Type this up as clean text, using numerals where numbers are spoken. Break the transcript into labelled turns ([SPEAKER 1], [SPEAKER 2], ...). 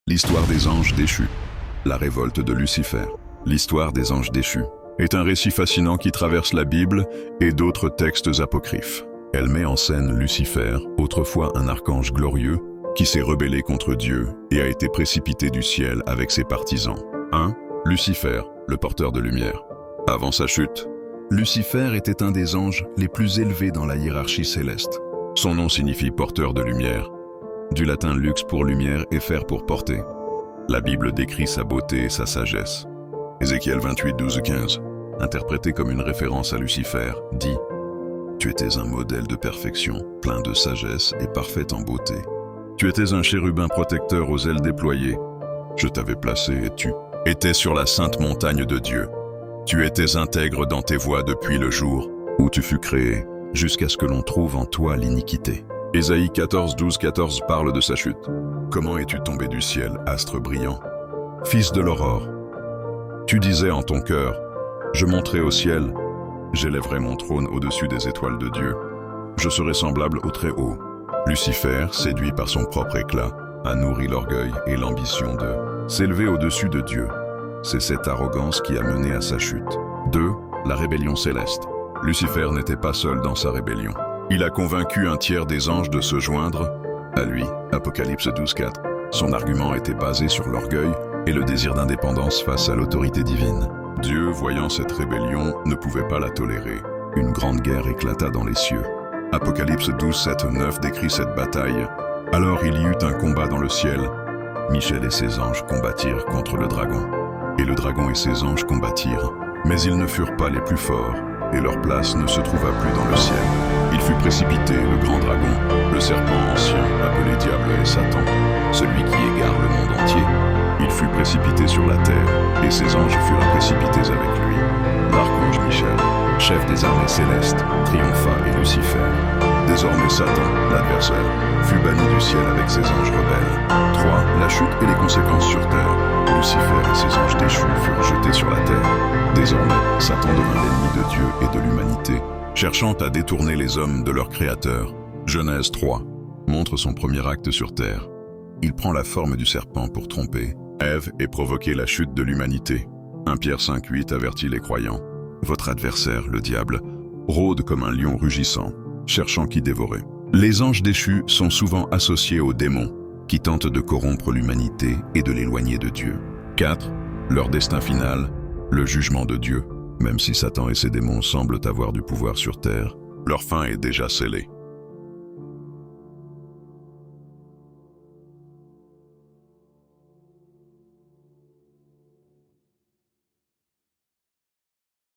[SPEAKER 1] L'histoire des anges déchus. La révolte de Lucifer. L'histoire des anges déchus est un récit fascinant qui traverse la Bible et d'autres textes apocryphes. Elle met en scène Lucifer, autrefois un archange glorieux, qui s'est rebellé contre Dieu et a été précipité du ciel avec ses partisans. 1. Lucifer, le porteur de lumière. Avant sa chute, Lucifer était un des anges les plus élevés dans la hiérarchie céleste. Son nom signifie porteur de lumière, du latin lux pour lumière et fer pour porter. La Bible décrit sa beauté et sa sagesse. Ézéchiel 28, 12-15, interprété comme une référence à Lucifer, dit « Tu étais un modèle de perfection, plein de sagesse et parfait en beauté. Tu étais un chérubin protecteur aux ailes déployées. Je t'avais placé et tu étais sur la sainte montagne de Dieu. Tu étais intègre dans tes voies depuis le jour où tu fus créé, jusqu'à ce que l'on trouve en toi l'iniquité. » Ésaïe 14, 12-14 parle de sa chute. « Comment es-tu tombé du ciel, astre brillant, fils de l'aurore? Tu disais en ton cœur, je monterai au ciel, j'élèverai mon trône au-dessus des étoiles de Dieu. Je serai semblable au Très-Haut. » Lucifer, séduit par son propre éclat, a nourri l'orgueil et l'ambition de s'élever au-dessus de Dieu. C'est cette arrogance qui a mené à sa chute. 2. La rébellion céleste. Lucifer n'était pas seul dans sa rébellion. Il a convaincu un tiers des anges de se joindre à lui. Apocalypse 12.4. Son argument était basé sur l'orgueil et le désir d'indépendance face à l'autorité divine. Dieu, voyant cette rébellion, ne pouvait pas la tolérer. Une grande guerre éclata dans les cieux. Apocalypse 12.7-9 décrit cette bataille. Alors il y eut un combat dans le ciel. Michel et ses anges combattirent contre le dragon. Et le dragon et ses anges combattirent. Mais ils ne furent pas les plus forts, et leur place ne se trouva plus dans le ciel. Il fut précipité, le grand dragon, le serpent ancien, appelé Diable et Satan, celui qui égare le monde entier. Il fut précipité sur la terre, et ses anges furent précipités avec lui. L'archange Michel, chef des armées célestes, triompha et Lucifer. Désormais Satan, l'adversaire, fut banni du ciel avec ses anges rebelles. 3. La chute et les conséquences sur terre. Lucifer et ses anges déchus furent jetés sur la terre. Désormais, Satan devint l'ennemi de Dieu et de l'humanité, cherchant à détourner les hommes de leur Créateur. Genèse 3 montre son premier acte sur terre. Il prend la forme du serpent pour tromper Ève et provoquer la chute de l'humanité. 1 Pierre 5.8 avertit les croyants. Votre adversaire, le diable, rôde comme un lion rugissant, cherchant qui dévorer. Les anges déchus sont souvent associés aux démons, qui tentent de corrompre l'humanité et de l'éloigner de Dieu. 4. Leur destin final, le jugement de Dieu. Même si Satan et ses démons semblent avoir du pouvoir sur terre, leur fin est déjà scellée.